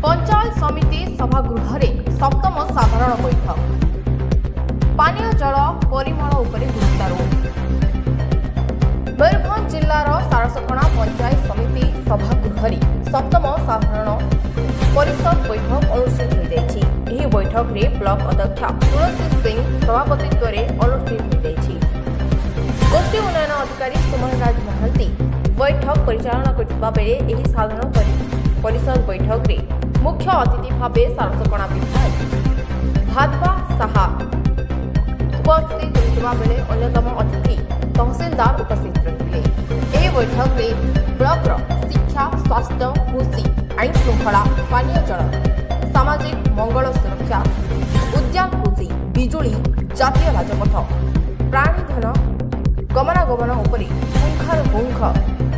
पंचायत समिति सभागृह सप्तम साधारण बैठक पानीय जल परिमल उपरे गुरुत्वारोप। मयूरभंज जिल्लार सारसकणा पंचायत समिति सभागृह सप्तम साधारण परिषद बैठक अनुष्ठित हो जाएगी। बैठक में ब्लॉक अध्यक्ष तुलसी सिंह सभापतित्व अनुष्ठित हो। गोष्ठी उन्नयन अधिकारी सुमन राज महांती बैठक परिचालन करथिबा बेले एही साधारण परिषद बैठक में मुख्य अतिथि भावे सारसकणा विधायक भादवा साहा उपस्थित होता बेले अन्यतम अतिथि तहसीलदार उपस्थित रही। यह बैठक में ब्लॉक शिक्षा स्वास्थ्य कृषि आईन श्रृंखला पानीय जल सामाजिक मंगल सुरक्षा उद्यान कृषि बिजुली जातीय राजपथ प्राणीधन गमनागमन उपरि पुंखानुपुंख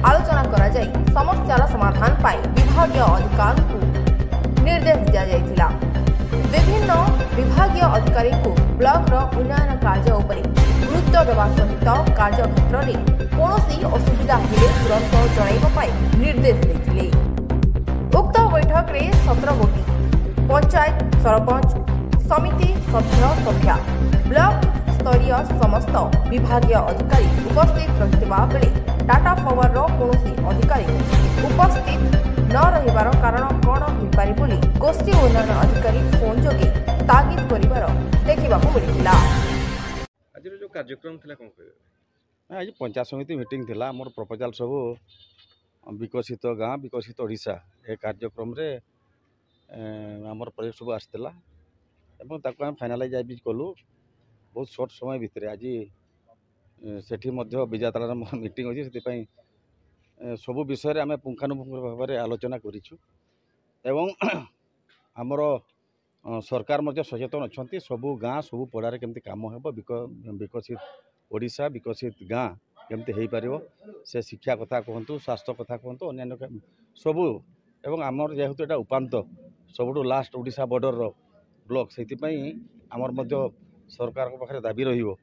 आलोचना करा जाय समस्यार समाधान पाई विभागीय अधिकारी को निर्देश दिया जायथिला। विभिन्न विभागीय अधिकारी को ब्लॉक उन्नयन कार्य उपरि गुरुत्व देवा सहित कार्य क्षेत्र में कौनसी असुविधा हेले तुरंत जणाइबा पाई निर्देश देथिले। उक्त बैठक में 17 गोटी पंचायत सरपंच समिति सभ्य सभ्या ब्लॉक स्तरीय समस्त विभागीय अधिकारी उपस्थित रहितबा बेले टाटा पावर कौनसी अधिकारी उपस्थित न रहिबार कारण कौन होइपारि बोली गोष्ठी उन्नयन अधिकारी फोन जोगे तागिद करिबार देखिबाकू मिलिथिला। आज जो कार्यक्रम थिला कोन कहबे आज पंचायत समिति मीटिंग थिला मोर प्रपोजल सब विकसित गाँ विकसित ओडिशा ए कार्यक्रम रे हमर प्रोजेक्ट सब आस्थिला एवं ताको हम फाइनलाइज आबि कलु बहुत शॉर्ट समय भितर आज सेठी मध्य विजातार मीटिंग अछि सेति सबु विषय आम पुंखानुपुंख भाव में आलोचना करिछु एवं आमर सरकार मध्य सचेतन अच्छा सबु गाँ सबु पड़ारे केमती काम हेब विकसित ओडिशा विकसित गाँ केमती हो पार से शिक्षा कथा कहतु स्वास्थ्य कथा कहतु अन्य सबू एवं आमर जेहेतु एटा उपांत सबुठु लास्ट ओडिशा बॉर्डर ब्लॉक से आमर मध्य सरकार पाखे दाबी रहिबो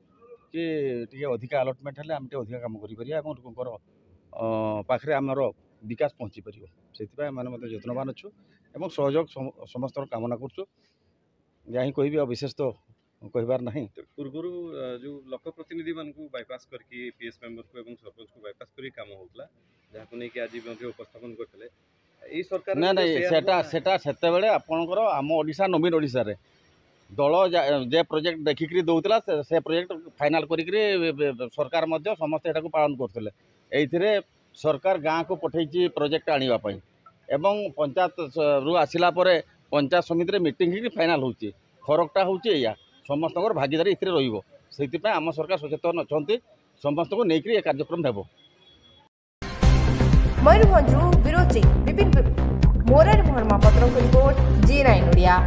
कि टिके अधिक अलटमेंट हेले आम टिके अधिक काम करि परिया एवं लोकंकर पाखरे आमर विकास पहुँची पारिबो सेति आम यत्नवान अच्छु एवं सहयोग समस्त कामना करछु यही कहि विशेष तो कहबार नहीं। पूर्व जो लोक प्रतिनिधि मान को बाईपास करके पीएस मेंबर को एवं सरपंच को बाईपास करी काम होतला जाको नै कि आज मध्ये उपस्थापन करथले ए सरकार नहीं सेटा सेते बेले आपनकर आम ओडिशा नवीन ओडिशा रे दल जे प्रोजेक्ट देखिक दौला से प्रोजेक्ट फाइनाल करी सरकार मध्य समस्त एटा को पालन करथले एइथिरे सरकार गाँ को पठेछि प्रोजेक्ट आनिबा पई एवं पंचायत रु आसिला परे पंचायत समिति रे मीटिंग ही फाइनाल होछि फरकटा होछि या समस्त भागीदारी इथिरे रहिबो सेति आम सरकार सचेतन अछंती समस्त को नेकरी ए कार्यक्रम हेबो। मयूरभंज विरोची विपिन मोरारी महापत्र रिपोर्ट G9 ओडिया।